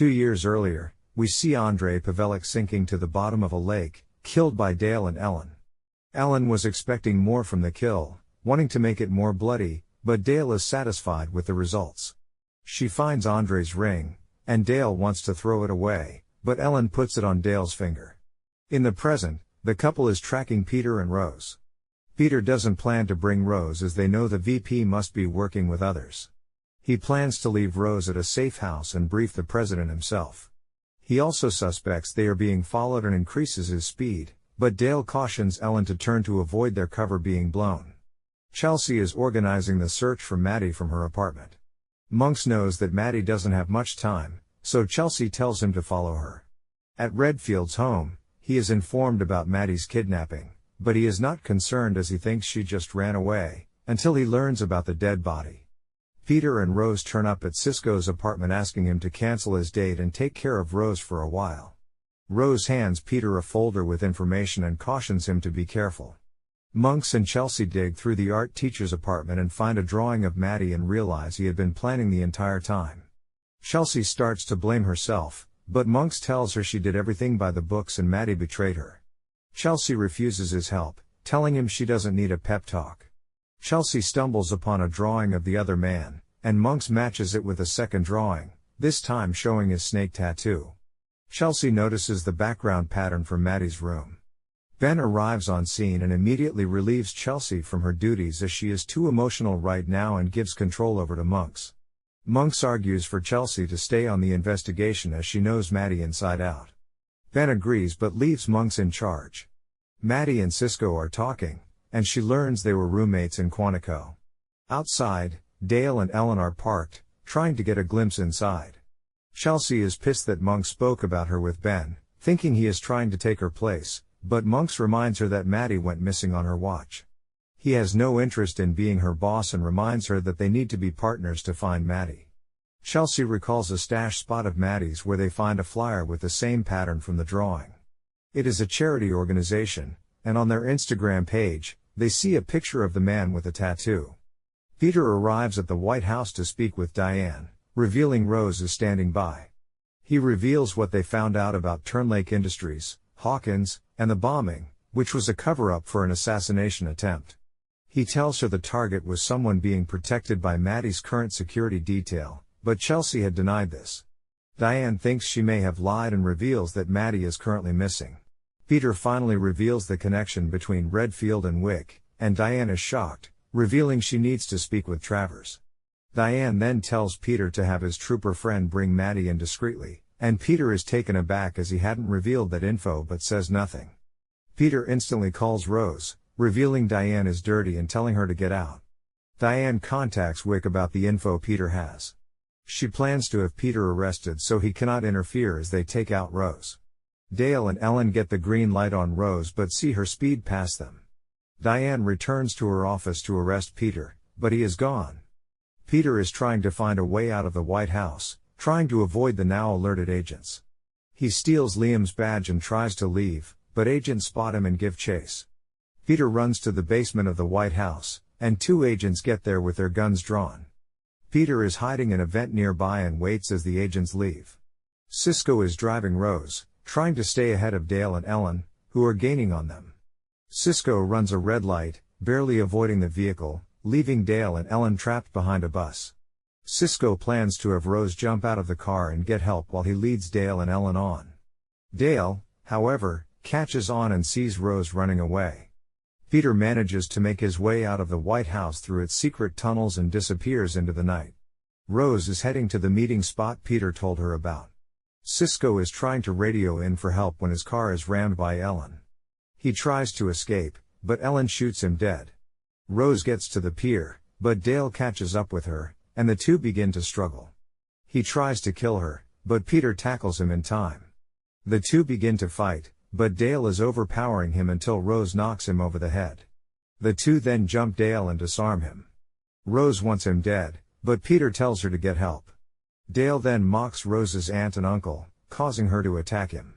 2 years earlier, we see Andrei Pavelic sinking to the bottom of a lake, killed by Dale and Ellen. Ellen was expecting more from the kill, wanting to make it more bloody, but Dale is satisfied with the results. She finds Andrei's ring, and Dale wants to throw it away, but Ellen puts it on Dale's finger. In the present, the couple is tracking Peter and Rose. Peter doesn't plan to bring Rose as they know the VP must be working with others. He plans to leave Rose at a safe house and brief the president himself. He also suspects they are being followed and increases his speed, but Dale cautions Ellen to turn to avoid their cover being blown. Chelsea is organizing the search for Maddie from her apartment. Monks knows that Maddie doesn't have much time, so Chelsea tells him to follow her. At Redfield's home, he is informed about Maddie's kidnapping, but he is not concerned as he thinks she just ran away, until he learns about the dead body. Peter and Rose turn up at Cisco's apartment asking him to cancel his date and take care of Rose for a while. Rose hands Peter a folder with information and cautions him to be careful. Monks and Chelsea dig through the art teacher's apartment and find a drawing of Maddie and realize he had been planning the entire time. Chelsea starts to blame herself, but Monks tells her she did everything by the books and Maddie betrayed her. Chelsea refuses his help, telling him she doesn't need a pep talk. Chelsea stumbles upon a drawing of the other man, and Monks matches it with a second drawing, this time showing his snake tattoo. Chelsea notices the background pattern from Maddie's room. Ben arrives on scene and immediately relieves Chelsea from her duties as she is too emotional right now and gives control over to Monks. Monks argues for Chelsea to stay on the investigation as she knows Maddie inside out. Ben agrees but leaves Monks in charge. Maddie and Cisco are talking, and she learns they were roommates in Quantico. Outside, Dale and Ellen are parked, trying to get a glimpse inside. Chelsea is pissed that Monks spoke about her with Ben, thinking he is trying to take her place, but Monks reminds her that Maddie went missing on her watch. He has no interest in being her boss and reminds her that they need to be partners to find Maddie. Chelsea recalls a stash spot of Maddie's where they find a flyer with the same pattern from the drawing. It is a charity organization, and on their Instagram page, they see a picture of the man with a tattoo. Peter arrives at the White House to speak with Diane, revealing Rose is standing by. He reveals what they found out about Turnlake Industries, Hawkins, and the bombing, which was a cover-up for an assassination attempt. He tells her the target was someone being protected by Maddie's current security detail, but Chelsea had denied this. Diane thinks she may have lied and reveals that Maddie is currently missing. Peter finally reveals the connection between Redfield and Wick, and Diane is shocked, revealing she needs to speak with Travers. Diane then tells Peter to have his trooper friend bring Maddie in discreetly, and Peter is taken aback as he hadn't revealed that info but says nothing. Peter instantly calls Rose, revealing Diane is dirty and telling her to get out. Diane contacts Wick about the info Peter has. She plans to have Peter arrested so he cannot interfere as they take out Rose. Dale and Ellen get the green light on Rose but see her speed past them. Diane returns to her office to arrest Peter, but he is gone. Peter is trying to find a way out of the White House, trying to avoid the now alerted agents. He steals Liam's badge and tries to leave, but agents spot him and give chase. Peter runs to the basement of the White House, and 2 agents get there with their guns drawn. Peter is hiding in a vent nearby and waits as the agents leave. Cisco is driving Rose, trying to stay ahead of Dale and Ellen, who are gaining on them. Cisco runs a red light, barely avoiding the vehicle, leaving Dale and Ellen trapped behind a bus. Cisco plans to have Rose jump out of the car and get help while he leads Dale and Ellen on. Dale, however, catches on and sees Rose running away. Peter manages to make his way out of the White House through its secret tunnels and disappears into the night. Rose is heading to the meeting spot Peter told her about. Cisco is trying to radio in for help when his car is rammed by Ellen. He tries to escape, but Ellen shoots him dead. Rose gets to the pier, but Dale catches up with her, and the two begin to struggle. He tries to kill her, but Peter tackles him in time. The two begin to fight, but Dale is overpowering him until Rose knocks him over the head. The two then jump Dale and disarm him. Rose wants him dead, but Peter tells her to get help. Dale then mocks Rose's aunt and uncle, causing her to attack him.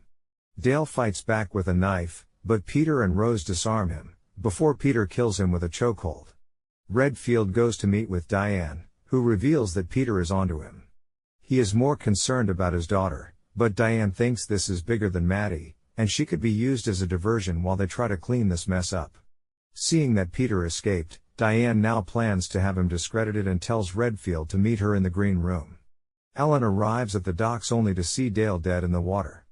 Dale fights back with a knife, but Peter and Rose disarm him, before Peter kills him with a chokehold. Redfield goes to meet with Diane, who reveals that Peter is onto him. He is more concerned about his daughter, but Diane thinks this is bigger than Maddie, and she could be used as a diversion while they try to clean this mess up. Seeing that Peter escaped, Diane now plans to have him discredited and tells Redfield to meet her in the green room. Ellen arrives at the docks only to see Dale dead in the water.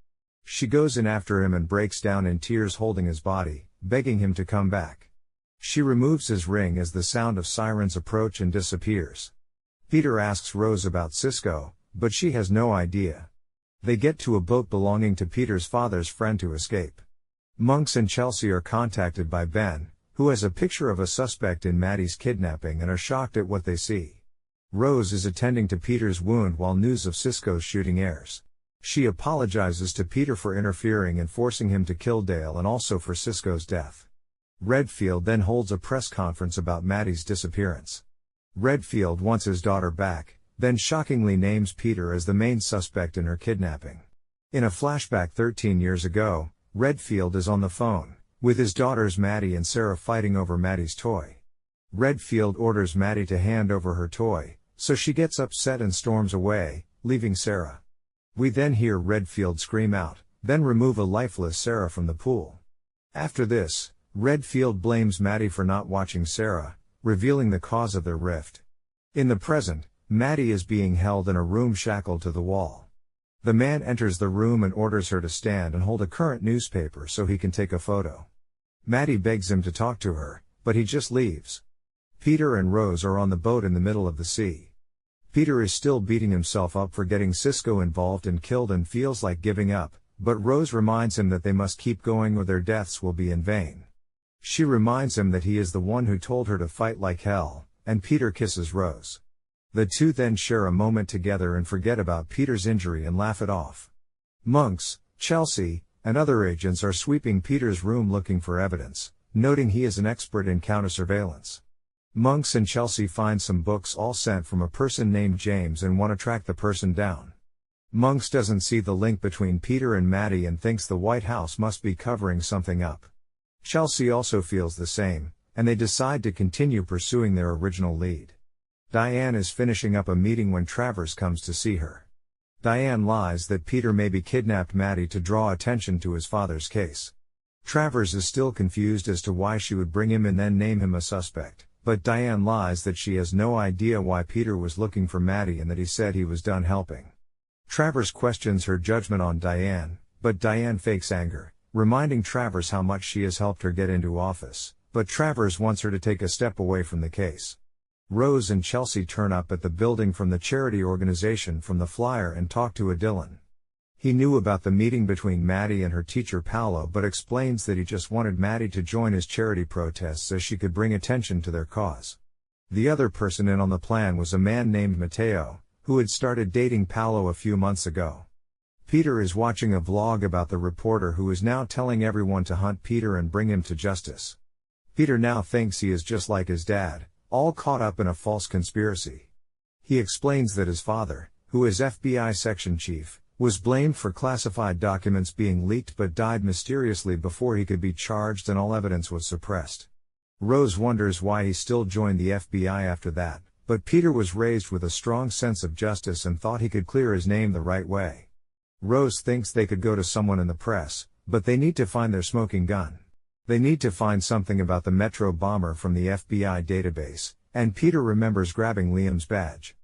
She goes in after him and breaks down in tears holding his body, begging him to come back. She removes his ring as the sound of sirens approach and disappears. Peter asks Rose about Cisco, but she has no idea. They get to a boat belonging to Peter's father's friend to escape. Monks and Chelsea are contacted by Ben, who has a picture of a suspect in Maddie's kidnapping and are shocked at what they see. Rose is attending to Peter's wound while news of Cisco's shooting airs. She apologizes to Peter for interfering and forcing him to kill Dale and also for Cisco's death. Redfield then holds a press conference about Maddie's disappearance. Redfield wants his daughter back, then shockingly names Peter as the main suspect in her kidnapping. In a flashback 13 years ago, Redfield is on the phone, with his daughters Maddie and Sarah fighting over Maddie's toy. Redfield orders Maddie to hand over her toy, so she gets upset and storms away, leaving Sarah. We then hear Redfield scream out, then remove a lifeless Sarah from the pool. After this, Redfield blames Maddie for not watching Sarah, revealing the cause of their rift. In the present, Maddie is being held in a room shackled to the wall. The man enters the room and orders her to stand and hold a current newspaper so he can take a photo. Maddie begs him to talk to her, but he just leaves. Peter and Rose are on the boat in the middle of the sea. Peter is still beating himself up for getting Cisco involved and killed and feels like giving up, but Rose reminds him that they must keep going or their deaths will be in vain. She reminds him that he is the one who told her to fight like hell, and Peter kisses Rose. The two then share a moment together and forget about Peter's injury and laugh it off. Monks, Chelsea, and other agents are sweeping Peter's room looking for evidence, noting he is an expert in counter-surveillance. Monks and Chelsea find some books all sent from a person named James and want to track the person down. Monks doesn't see the link between Peter and Maddie and thinks the White House must be covering something up. Chelsea also feels the same, and they decide to continue pursuing their original lead. Diane is finishing up a meeting when Travers comes to see her. Diane lies that Peter maybe kidnapped Maddie to draw attention to his father's case. Travers is still confused as to why she would bring him and then name him a suspect, but Diane lies that she has no idea why Peter was looking for Maddie and that he said he was done helping. Travers questions her judgment on Diane, but Diane fakes anger, reminding Travers how much she has helped her get into office, but Travers wants her to take a step away from the case. Rose and Chelsea turn up at the building from the charity organization from the flyer and talk to Dylan. He knew about the meeting between Maddie and her teacher Paolo but explains that he just wanted Maddie to join his charity protests so she could bring attention to their cause. The other person in on the plan was a man named Matteo, who had started dating Paolo a few months ago. Peter is watching a vlog about the reporter who is now telling everyone to hunt Peter and bring him to justice. Peter now thinks he is just like his dad, all caught up in a false conspiracy. He explains that his father, who is FBI section chief, was blamed for classified documents being leaked but died mysteriously before he could be charged and all evidence was suppressed. Rose wonders why he still joined the FBI after that, but Peter was raised with a strong sense of justice and thought he could clear his name the right way. Rose thinks they could go to someone in the press, but they need to find their smoking gun. They need to find something about the Metro bomber from the FBI database, and Peter remembers grabbing Liam's badge.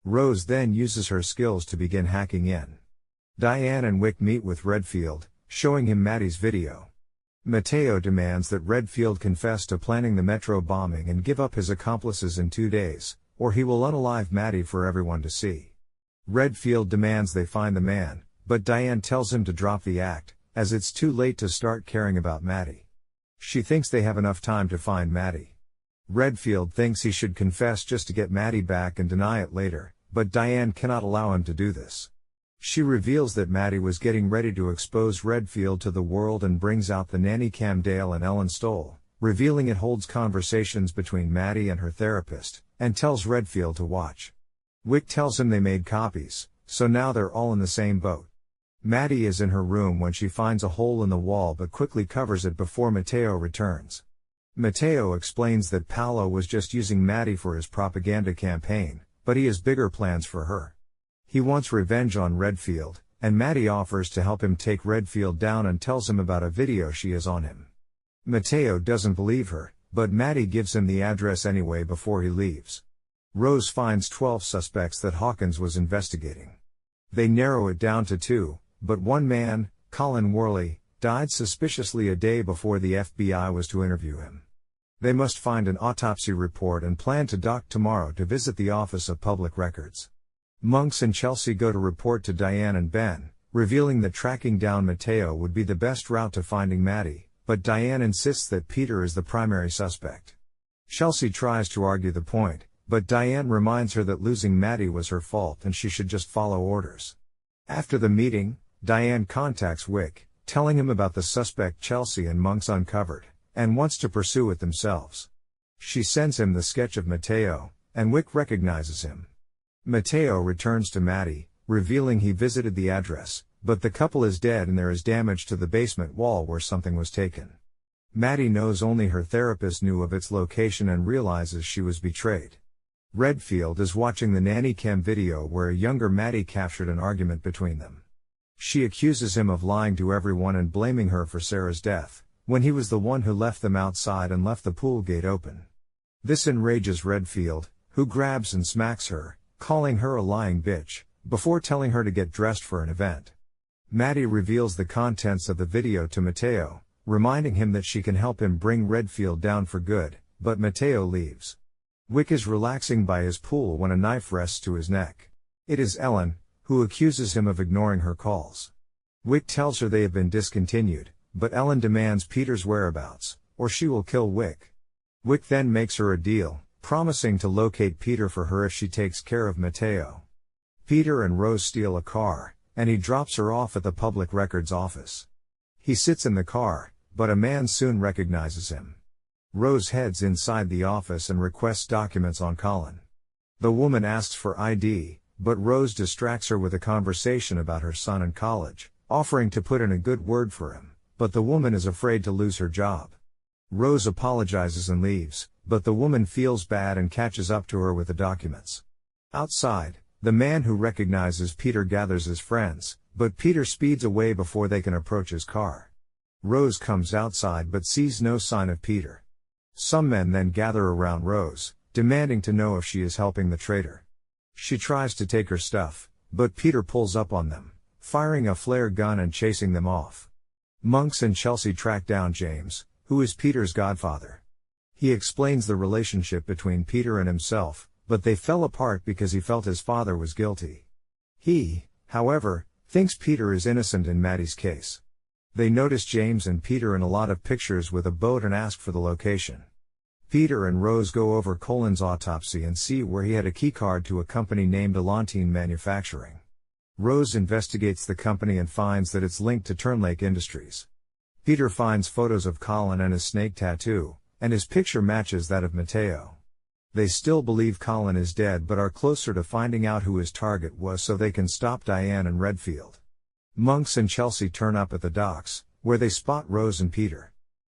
Rose then uses her skills to begin hacking in. Diane and Wick meet with Redfield, showing him Maddie's video. Matteo demands that Redfield confess to planning the Metro bombing and give up his accomplices in 2 days, or he will unalive Maddie for everyone to see. Redfield demands they find the man, but Diane tells him to drop the act, as it's too late to start caring about Maddie. She thinks they have enough time to find Maddie. Redfield thinks he should confess just to get Maddie back and deny it later, but Diane cannot allow him to do this. She reveals that Maddie was getting ready to expose Redfield to the world and brings out the nanny cam Dale and Ellen stole, revealing it holds conversations between Maddie and her therapist, and tells Redfield to watch. Wick tells him they made copies, so now they're all in the same boat. Maddie is in her room when she finds a hole in the wall but quickly covers it before Matteo returns. Matteo explains that Paolo was just using Maddie for his propaganda campaign, but he has bigger plans for her. He wants revenge on Redfield, and Maddie offers to help him take Redfield down and tells him about a video she has on him. Mateo doesn't believe her, but Maddie gives him the address anyway before he leaves. Rose finds 12 suspects that Hawkins was investigating. They narrow it down to 2, but one man, Colin Worley, died suspiciously a day before the FBI was to interview him. They must find an autopsy report and plan to dock tomorrow to visit the Office of Public Records. Monks and Chelsea go to report to Diane and Ben, revealing that tracking down Mateo would be the best route to finding Maddie, but Diane insists that Peter is the primary suspect. Chelsea tries to argue the point, but Diane reminds her that losing Maddie was her fault and she should just follow orders. After the meeting, Diane contacts Wick, telling him about the suspect Chelsea and Monks uncovered, and wants to pursue it themselves. She sends him the sketch of Mateo, and Wick recognizes him. Mateo returns to Maddie, revealing he visited the address, but the couple is dead and there is damage to the basement wall where something was taken. Maddie knows only her therapist knew of its location and realizes she was betrayed. Redfield is watching the nanny cam video where a younger Maddie captured an argument between them. She accuses him of lying to everyone and blaming her for Sarah's death, when he was the one who left them outside and left the pool gate open. This enrages Redfield, who grabs and smacks her, calling her a lying bitch, before telling her to get dressed for an event. Maddie reveals the contents of the video to Mateo, reminding him that she can help him bring Redfield down for good, but Mateo leaves. Wick is relaxing by his pool when a knife rests to his neck. It is Ellen, who accuses him of ignoring her calls. Wick tells her they have been discontinued, but Ellen demands Peter's whereabouts, or she will kill Wick. Wick then makes her a deal, promising to locate Peter for her if she takes care of Mateo. Peter and Rose steal a car, and he drops her off at the public records office. He sits in the car, but a man soon recognizes him. Rose heads inside the office and requests documents on Colin. The woman asks for ID, but Rose distracts her with a conversation about her son and college, offering to put in a good word for him, but the woman is afraid to lose her job. Rose apologizes and leaves, but the woman feels bad and catches up to her with the documents. Outside, the man who recognizes Peter gathers his friends, but Peter speeds away before they can approach his car. Rose comes outside but sees no sign of Peter. Some men then gather around Rose, demanding to know if she is helping the traitor. She tries to take her stuff, but Peter pulls up on them, firing a flare gun and chasing them off. Monks and Chelsea track down James, who is Peter's godfather. He explains the relationship between Peter and himself, but they fell apart because he felt his father was guilty. He, however, thinks Peter is innocent in Maddie's case. They notice James and Peter in a lot of pictures with a boat and ask for the location. Peter and Rose go over Colin's autopsy and see where he had a keycard to a company named Elantine Manufacturing. Rose investigates the company and finds that it's linked to Turnlake Industries. Peter finds photos of Colin and his snake tattoo, and his picture matches that of Mateo. They still believe Colin is dead but are closer to finding out who his target was so they can stop Diane and Redfield. Monks and Chelsea turn up at the docks, where they spot Rose and Peter.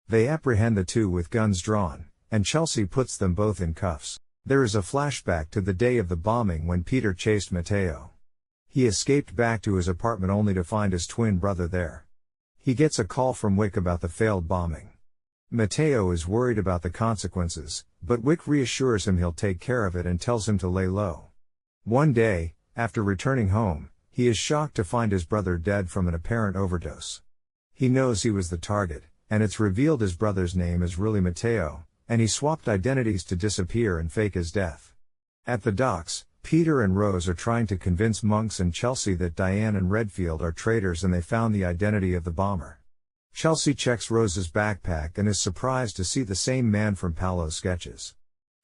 They apprehend the two with guns drawn, and Chelsea puts them both in cuffs. There is a flashback to the day of the bombing when Peter chased Mateo. He escaped back to his apartment only to find his twin brother there. He gets a call from Wick about the failed bombing. Mateo is worried about the consequences, but Wick reassures him he'll take care of it and tells him to lay low. One day, after returning home, he is shocked to find his brother dead from an apparent overdose. He knows he was the target, and it's revealed his brother's name is really Mateo, and he swapped identities to disappear and fake his death. At the docks, Peter and Rose are trying to convince Monks and Chelsea that Diane and Redfield are traitors and they found the identity of the bomber. Chelsea checks Rose's backpack and is surprised to see the same man from Paolo's sketches.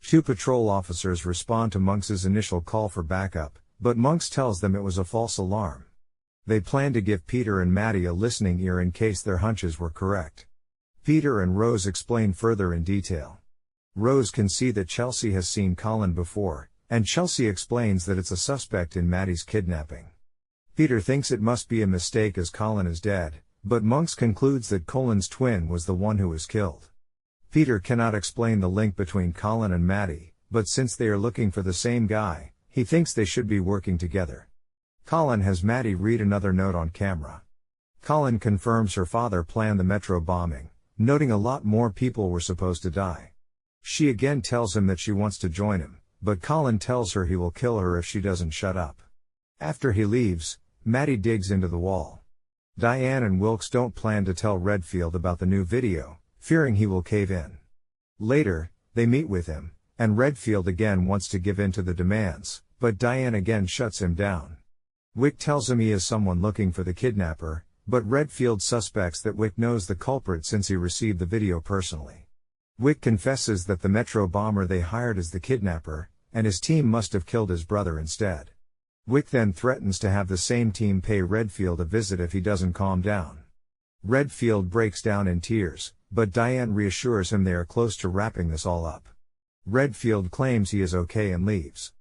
Two patrol officers respond to Monks's initial call for backup, but Monks tells them it was a false alarm. They plan to give Peter and Maddie a listening ear in case their hunches were correct. Peter and Rose explain further in detail. Rose can see that Chelsea has seen Colin before, and Chelsea explains that it's a suspect in Maddie's kidnapping. Peter thinks it must be a mistake as Colin is dead, but Monks concludes that Colin's twin was the one who was killed. Peter cannot explain the link between Colin and Maddie, but since they are looking for the same guy, he thinks they should be working together. Colin has Maddie read another note on camera. Colin confirms her father planned the metro bombing, noting a lot more people were supposed to die. She again tells him that she wants to join him, but Colin tells her he will kill her if she doesn't shut up. After he leaves, Maddie digs into the wall. Diane and Wilkes don't plan to tell Redfield about the new video, fearing he will cave in. Later, they meet with him, and Redfield again wants to give in to the demands, but Diane again shuts him down. Wick tells him he is someone looking for the kidnapper, but Redfield suspects that Wick knows the culprit since he received the video personally. Wick confesses that the metro bomber they hired is the kidnapper, and his team must have killed his brother instead. Wick then threatens to have the same team pay Redfield a visit if he doesn't calm down. Redfield breaks down in tears, but Diane reassures him they are close to wrapping this all up. Redfield claims he is okay and leaves.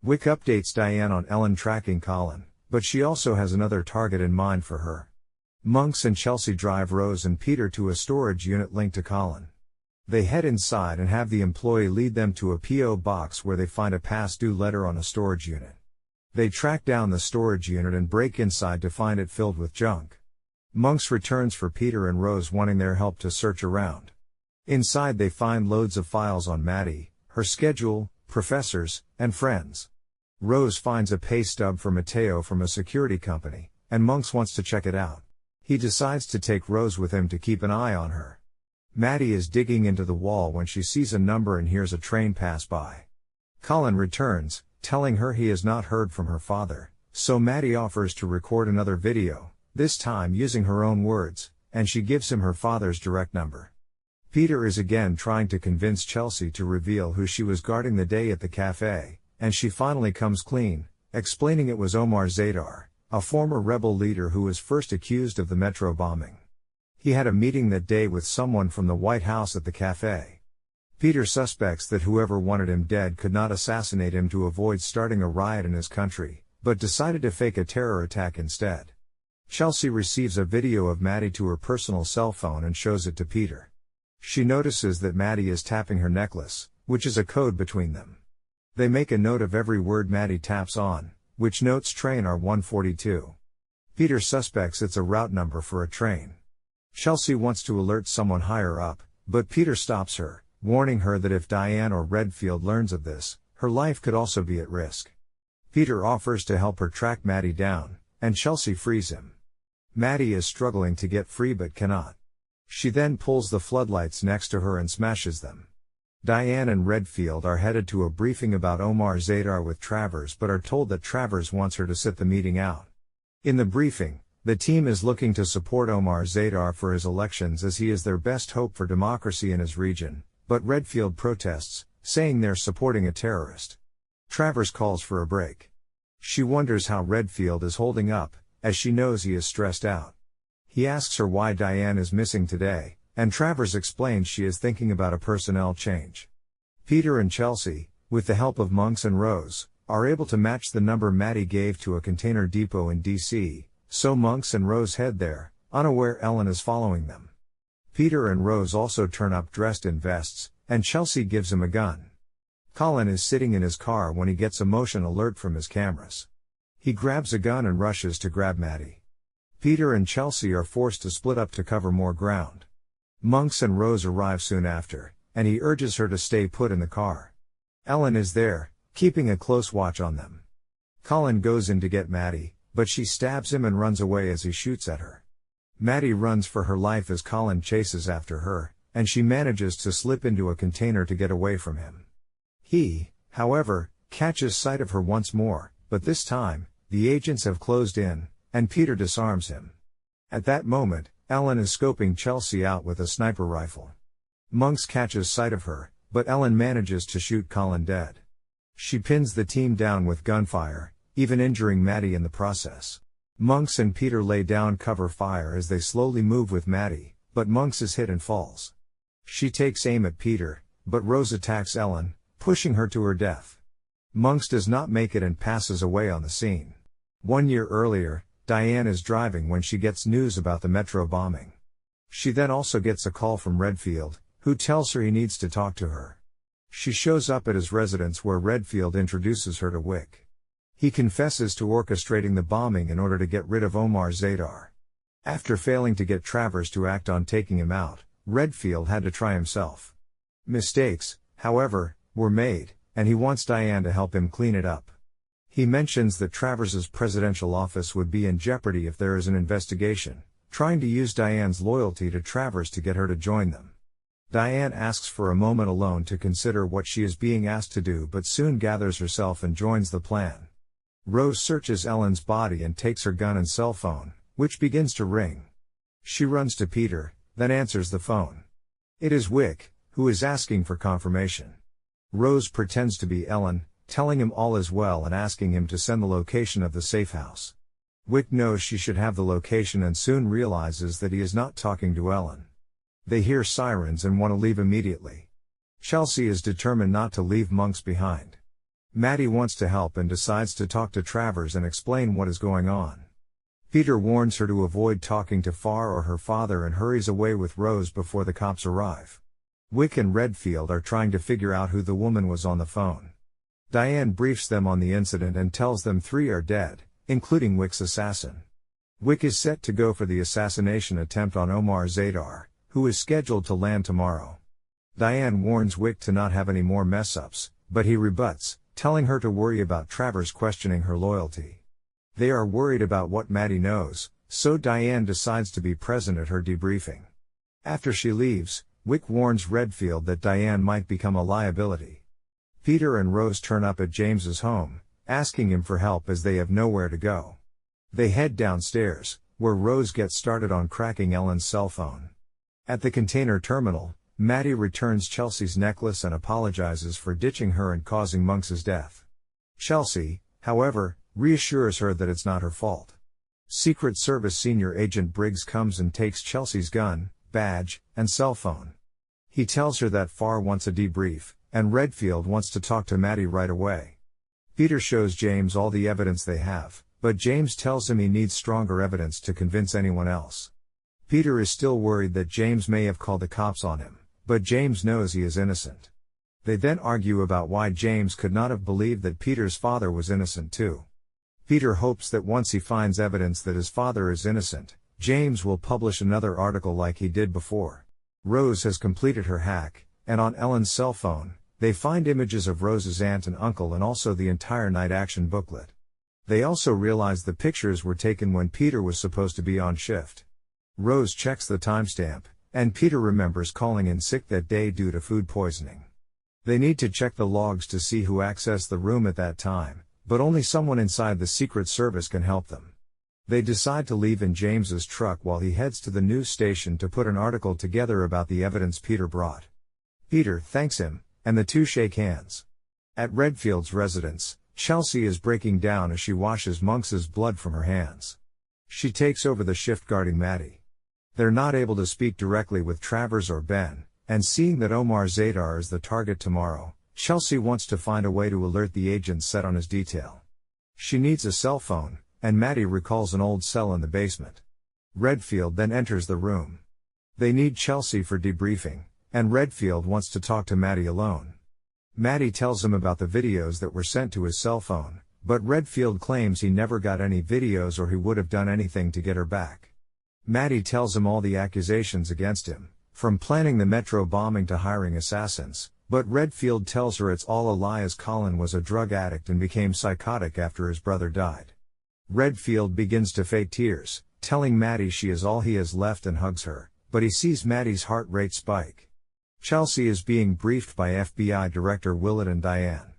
Wick updates Diane on Ellen tracking Colin, but she also has another target in mind for her. Monks and Chelsea drive Rose and Peter to a storage unit linked to Colin. They head inside and have the employee lead them to a P.O. box where they find a past due letter on a storage unit. They track down the storage unit and break inside to find it filled with junk. Monks returns for Peter and Rose wanting their help to search around. Inside they find loads of files on Maddie, her schedule, professors, and friends. Rose finds a pay stub for Matteo from a security company, and Monks wants to check it out. He decides to take Rose with him to keep an eye on her. Maddie is digging into the wall when she sees a number and hears a train pass by. Colin returns, telling her he has not heard from her father, so Maddie offers to record another video, this time using her own words, and she gives him her father's direct number. Peter is again trying to convince Chelsea to reveal who she was guarding the day at the cafe, and she finally comes clean, explaining it was Omar Zadar, a former rebel leader who was first accused of the metro bombing. He had a meeting that day with someone from the White House at the cafe. Peter suspects that whoever wanted him dead could not assassinate him to avoid starting a riot in his country, but decided to fake a terror attack instead. Chelsea receives a video of Maddie to her personal cell phone and shows it to Peter. She notices that Maddie is tapping her necklace, which is a code between them. They make a note of every word Maddie taps on, which notes train R142. Peter suspects it's a route number for a train. Chelsea wants to alert someone higher up, but Peter stops her, warning her that if Diane or Redfield learns of this, her life could also be at risk. Peter offers to help her track Maddie down, and Chelsea frees him. Maddie is struggling to get free but cannot. She then pulls the floodlights next to her and smashes them. Diane and Redfield are headed to a briefing about Omar Zadar with Travers but are told that Travers wants her to sit the meeting out. In the briefing, the team is looking to support Omar Zadar for his elections as he is their best hope for democracy in his region, but Redfield protests, saying they're supporting a terrorist. Travers calls for a break. She wonders how Redfield is holding up, as she knows he is stressed out. He asks her why Diane is missing today, and Travers explains she is thinking about a personnel change. Peter and Chelsea, with the help of Monks and Rose, are able to match the number Maddie gave to a container depot in D.C., so Monks and Rose head there, unaware Ellen is following them. Peter and Rose also turn up dressed in vests, and Chelsea gives him a gun. Colin is sitting in his car when he gets a motion alert from his cameras. He grabs a gun and rushes to grab Maddie. Peter and Chelsea are forced to split up to cover more ground. Monks and Rose arrive soon after, and he urges her to stay put in the car. Ellen is there, keeping a close watch on them. Colin goes in to get Maddie, but she stabs him and runs away as he shoots at her. Maddie runs for her life as Colin chases after her, and she manages to slip into a container to get away from him. He, however, catches sight of her once more, but this time, the agents have closed in, and Peter disarms him. At that moment, Ellen is scoping Chelsea out with a sniper rifle. Monks catches sight of her, but Ellen manages to shoot Colin dead. She pins the team down with gunfire, even injuring Maddie in the process. Monks and Peter lay down cover fire as they slowly move with Maddie, but Monks is hit and falls. She takes aim at Peter, but Rose attacks Ellen, pushing her to her death. Monks does not make it and passes away on the scene. 1 year earlier, Diane is driving when she gets news about the metro bombing. She then also gets a call from Redfield, who tells her he needs to talk to her. She shows up at his residence where Redfield introduces her to Wick. He confesses to orchestrating the bombing in order to get rid of Omar Zadar. After failing to get Travers to act on taking him out, Redfield had to try himself. Mistakes, however, were made, and he wants Diane to help him clean it up. He mentions that Travers's presidential office would be in jeopardy if there is an investigation, trying to use Diane's loyalty to Travers to get her to join them. Diane asks for a moment alone to consider what she is being asked to do, but soon gathers herself and joins the plan. Rose searches Ellen's body and takes her gun and cell phone, which begins to ring. She runs to Peter, then answers the phone. It is Wick, who is asking for confirmation. Rose pretends to be Ellen, telling him all is well and asking him to send the location of the safe house. Wick knows she should have the location and soon realizes that he is not talking to Ellen. They hear sirens and want to leave immediately. Chelsea is determined not to leave Monks behind. Maddie wants to help and decides to talk to Travers and explain what is going on. Peter warns her to avoid talking to Farr or her father and hurries away with Rose before the cops arrive. Wick and Redfield are trying to figure out who the woman was on the phone. Diane briefs them on the incident and tells them 3 are dead, including Wick's assassin. Wick is set to go for the assassination attempt on Omar Zadar, who is scheduled to land tomorrow. Diane warns Wick to not have any more mess-ups, but he rebuts, telling her to worry about Travers questioning her loyalty. They are worried about what Maddie knows, so Diane decides to be present at her debriefing. After she leaves, Wick warns Redfield that Diane might become a liability. Peter and Rose turn up at James's home, asking him for help as they have nowhere to go. They head downstairs, where Rose gets started on cracking Ellen's cell phone. At the container terminal, Maddie returns Chelsea's necklace and apologizes for ditching her and causing Monks' death. Chelsea, however, reassures her that it's not her fault. Secret Service Senior Agent Briggs comes and takes Chelsea's gun, badge, and cell phone. He tells her that Farr wants a debrief, and Redfield wants to talk to Maddie right away. Peter shows James all the evidence they have, but James tells him he needs stronger evidence to convince anyone else. Peter is still worried that James may have called the cops on him, but James knows he is innocent. They then argue about why James could not have believed that Peter's father was innocent too. Peter hopes that once he finds evidence that his father is innocent, James will publish another article like he did before. Rose has completed her hack, and on Ellen's cell phone, they find images of Rose's aunt and uncle and also the entire night action booklet. They also realize the pictures were taken when Peter was supposed to be on shift. Rose checks the timestamp, and Peter remembers calling in sick that day due to food poisoning. They need to check the logs to see who accessed the room at that time, but only someone inside the Secret Service can help them. They decide to leave in James's truck while he heads to the news station to put an article together about the evidence Peter brought. Peter thanks him, and the two shake hands. At Redfield's residence, Chelsea is breaking down as she washes Monks' blood from her hands. She takes over the shift guarding Maddie. They're not able to speak directly with Travers or Ben, and seeing that Omar Zadar is the target tomorrow, Chelsea wants to find a way to alert the agents set on his detail. She needs a cell phone, and Maddie recalls an old cell in the basement. Redfield then enters the room. They need Chelsea for debriefing, and Redfield wants to talk to Maddie alone. Maddie tells him about the videos that were sent to his cell phone, but Redfield claims he never got any videos or he would have done anything to get her back. Maddie tells him all the accusations against him, from planning the metro bombing to hiring assassins, but Redfield tells her it's all a lie as Colin was a drug addict and became psychotic after his brother died. Redfield begins to fake tears, telling Maddie she is all he has left and hugs her, but he sees Maddie's heart rate spike. Chelsea is being briefed by FBI Director Willett and Diane.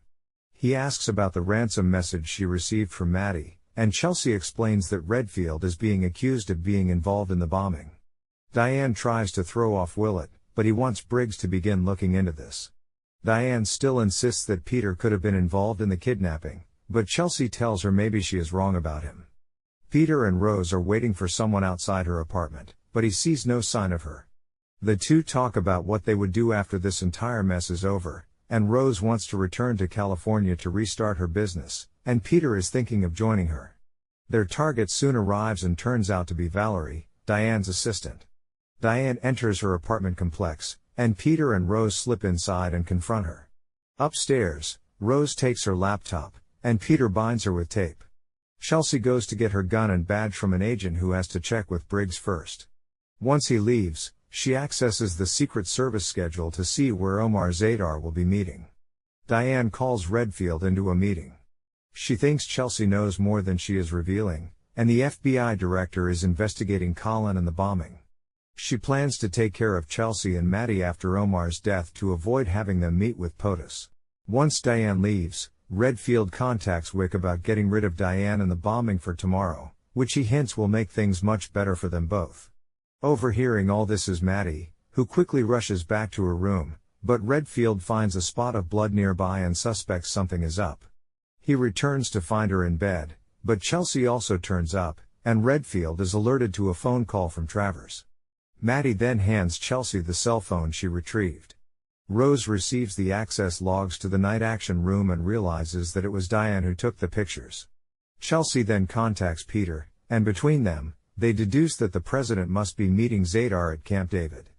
He asks about the ransom message she received from Maddie, and Chelsea explains that Redfield is being accused of being involved in the bombing. Diane tries to throw off Willett, but he wants Briggs to begin looking into this. Diane still insists that Peter could have been involved in the kidnapping, but Chelsea tells her maybe she is wrong about him. Peter and Rose are waiting for someone outside her apartment, but he sees no sign of her. The two talk about what they would do after this entire mess is over, and Rose wants to return to California to restart her business, and Peter is thinking of joining her. Their target soon arrives and turns out to be Valerie, Diane's assistant. Diane enters her apartment complex, and Peter and Rose slip inside and confront her. Upstairs, Rose takes her laptop, and Peter binds her with tape. Chelsea goes to get her gun and badge from an agent who has to check with Briggs first. Once he leaves, she accesses the Secret Service schedule to see where Omar Zadar will be meeting. Diane calls Redfield into a meeting. She thinks Chelsea knows more than she is revealing, and the FBI director is investigating Colin and the bombing. She plans to take care of Chelsea and Maddie after Omar's death to avoid having them meet with POTUS. Once Diane leaves, Redfield contacts Wick about getting rid of Diane and the bombing for tomorrow, which he hints will make things much better for them both. Overhearing all this is Maddie, who quickly rushes back to her room, but Redfield finds a spot of blood nearby and suspects something is up. He returns to find her in bed, but Chelsea also turns up, and Redfield is alerted to a phone call from Travers. Maddie then hands Chelsea the cell phone she retrieved. Rose receives the access logs to the night action room and realizes that it was Diane who took the pictures. Chelsea then contacts Peter, and between them, they deduce that the president must be meeting Zadar at Camp David.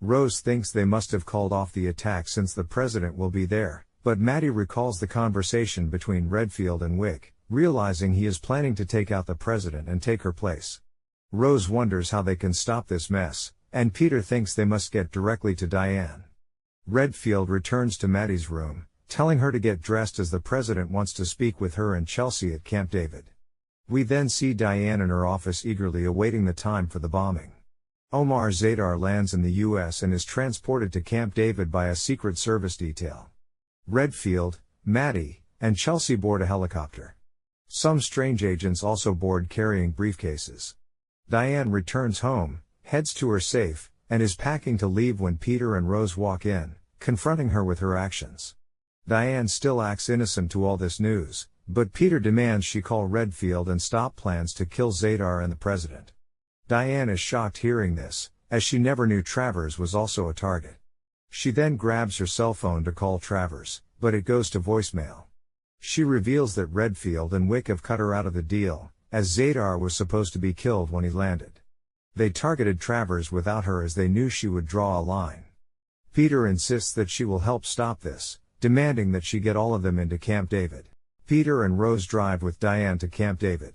Rose thinks they must have called off the attack since the president will be there, but Maddie recalls the conversation between Redfield and Wick, realizing he is planning to take out the president and take her place. Rose wonders how they can stop this mess, and Peter thinks they must get directly to Diane. Redfield returns to Maddie's room, telling her to get dressed as the president wants to speak with her and Chelsea at Camp David. We then see Diane in her office eagerly awaiting the time for the bombing. Omar Zadar lands in the US and is transported to Camp David by a Secret Service detail. Redfield, Maddie, and Chelsea board a helicopter. Some strange agents also board carrying briefcases. Diane returns home, heads to her safe, and is packing to leave when Peter and Rose walk in, confronting her with her actions. Diane still acts innocent to all this news, but Peter demands she call Redfield and stop plans to kill Zadar and the president. Diane is shocked hearing this, as she never knew Travers was also a target. She then grabs her cell phone to call Travers, but it goes to voicemail. She reveals that Redfield and Wick have cut her out of the deal, as Zadar was supposed to be killed when he landed. They targeted Travers without her as they knew she would draw a line. Peter insists that she will help stop this, demanding that she get all of them into Camp David. Peter and Rose drive with Diane to Camp David.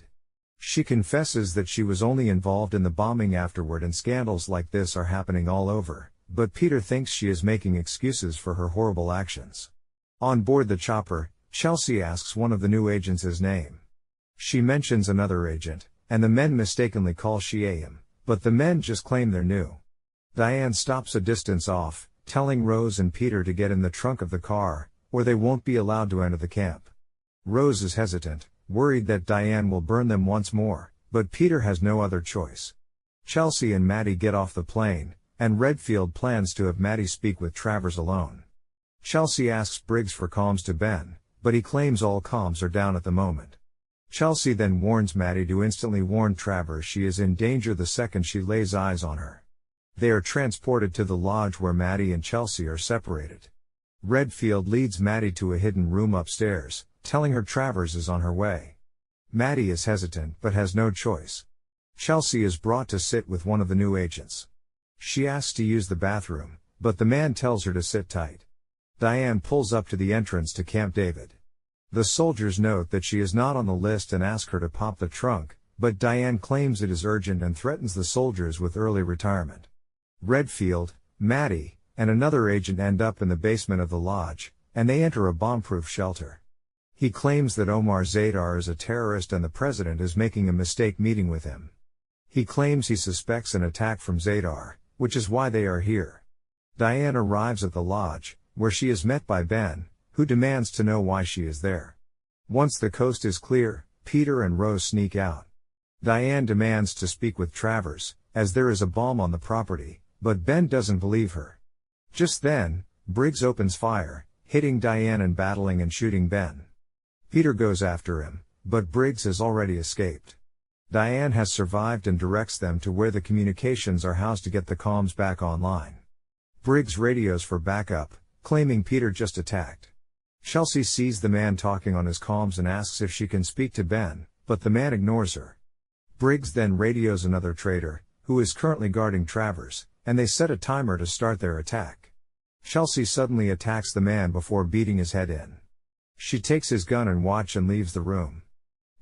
She confesses that she was only involved in the bombing afterward and scandals like this are happening all over, but Peter thinks she is making excuses for her horrible actions. On board the chopper, Chelsea asks one of the new agents his name. She mentions another agent, and the men mistakenly call she him, but the men just claim they're new. Diane stops a distance off, telling Rose and Peter to get in the trunk of the car, or they won't be allowed to enter the camp. Rose is hesitant, worried that Diane will burn them once more, but Peter has no other choice. Chelsea and Maddie get off the plane, and Redfield plans to have Maddie speak with Travers alone. Chelsea asks Briggs for comms to Ben, but he claims all comms are down at the moment. Chelsea then warns Maddie to instantly warn Travers she is in danger the second she lays eyes on her. They are transported to the lodge where Maddie and Chelsea are separated. Redfield leads Maddie to a hidden room upstairs, telling her Travers is on her way. Maddie is hesitant but has no choice. Chelsea is brought to sit with one of the new agents. She asks to use the bathroom, but the man tells her to sit tight. Diane pulls up to the entrance to Camp David. The soldiers note that she is not on the list and ask her to pop the trunk, but Diane claims it is urgent and threatens the soldiers with early retirement. Redfield, Maddie, and another agent end up in the basement of the lodge, and they enter a bomb-proof shelter. He claims that Omar Zadar is a terrorist and the president is making a mistake meeting with him. He claims he suspects an attack from Zadar, which is why they are here. Diane arrives at the lodge, where she is met by Ben, who demands to know why she is there. Once the coast is clear, Peter and Rose sneak out. Diane demands to speak with Travers, as there is a bomb on the property, but Ben doesn't believe her. Just then, Briggs opens fire, hitting Diane and battling and shooting Ben. Peter goes after him, but Briggs has already escaped. Diane has survived and directs them to where the communications are housed to get the comms back online. Briggs radios for backup, claiming Peter just attacked. Chelsea sees the man talking on his comms and asks if she can speak to Ben, but the man ignores her. Briggs then radios another traitor, who is currently guarding Travers, and they set a timer to start their attack. Chelsea suddenly attacks the man before beating his head in. She takes his gun and watch and leaves the room.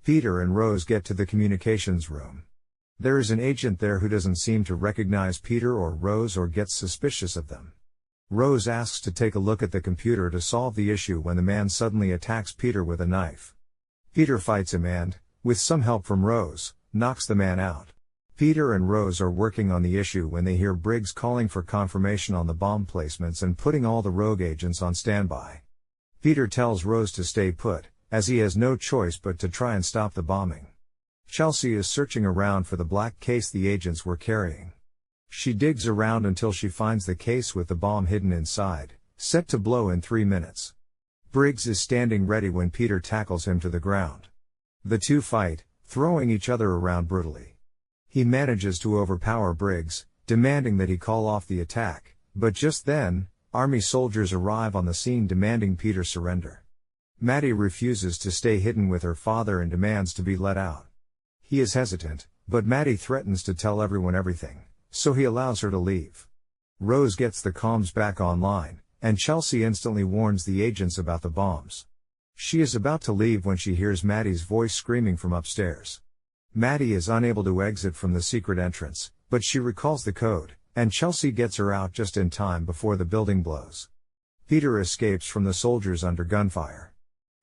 Peter and Rose get to the communications room. There is an agent there who doesn't seem to recognize Peter or Rose or gets suspicious of them. Rose asks to take a look at the computer to solve the issue when the man suddenly attacks Peter with a knife. Peter fights him and, with some help from Rose, knocks the man out. Peter and Rose are working on the issue when they hear Briggs calling for confirmation on the bomb placements and putting all the rogue agents on standby. Peter tells Rose to stay put, as he has no choice but to try and stop the bombing. Chelsea is searching around for the black case the agents were carrying. She digs around until she finds the case with the bomb hidden inside, set to blow in 3 minutes. Briggs is standing ready when Peter tackles him to the ground. The two fight, throwing each other around brutally. He manages to overpower Briggs, demanding that he call off the attack, but just then, army soldiers arrive on the scene demanding Peter surrender. Maddie refuses to stay hidden with her father and demands to be let out. He is hesitant, but Maddie threatens to tell everyone everything, so he allows her to leave. Rose gets the comms back online, and Chelsea instantly warns the agents about the bombs. She is about to leave when she hears Maddie's voice screaming from upstairs. Maddie is unable to exit from the secret entrance, but she recalls the code, and Chelsea gets her out just in time before the building blows. Peter escapes from the soldiers under gunfire.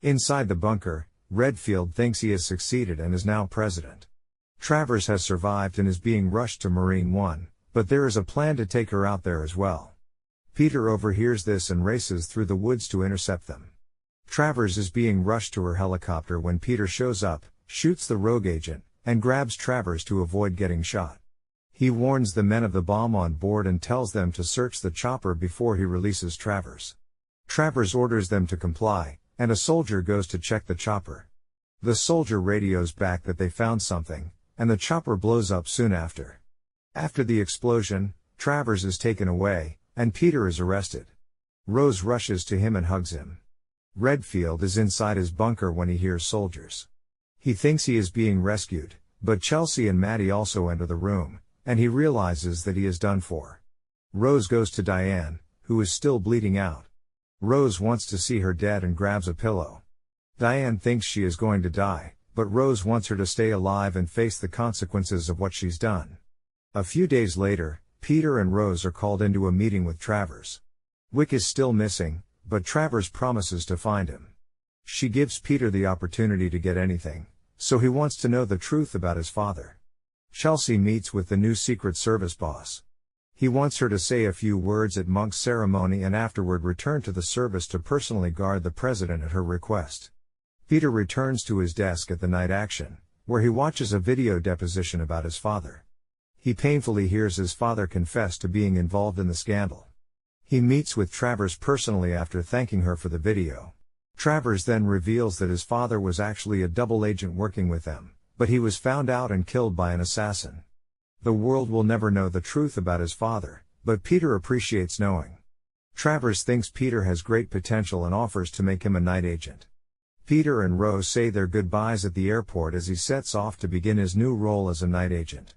Inside the bunker, Redfield thinks he has succeeded and is now president. Travers has survived and is being rushed to Marine One, but there is a plan to take her out there as well. Peter overhears this and races through the woods to intercept them. Travers is being rushed to her helicopter when Peter shows up, shoots the rogue agent, and grabs Travers to avoid getting shot. He warns the men of the bomb on board and tells them to search the chopper before he releases Travers. Travers orders them to comply, and a soldier goes to check the chopper. The soldier radios back that they found something, and the chopper blows up soon after. After the explosion, Travers is taken away, and Peter is arrested. Rose rushes to him and hugs him. Redfield is inside his bunker when he hears soldiers. He thinks he is being rescued, but Chelsea and Maddie also enter the room, and he realizes that he is done for. Rose goes to Diane, who is still bleeding out. Rose wants to see her dead and grabs a pillow. Diane thinks she is going to die, but Rose wants her to stay alive and face the consequences of what she's done. A few days later, Peter and Rose are called into a meeting with Travers. Wick is still missing, but Travers promises to find him. She gives Peter the opportunity to get anything, so he wants to know the truth about his father. Chelsea meets with the new Secret Service boss. He wants her to say a few words at Monk's ceremony and afterward return to the service to personally guard the president at her request. Peter returns to his desk at the night action, where he watches a video deposition about his father. He painfully hears his father confess to being involved in the scandal. He meets with Travers personally after thanking her for the video. Travers then reveals that his father was actually a double agent working with them, but he was found out and killed by an assassin. The world will never know the truth about his father, but Peter appreciates knowing. Travers thinks Peter has great potential and offers to make him a night agent. Peter and Rose say their goodbyes at the airport as he sets off to begin his new role as a night agent.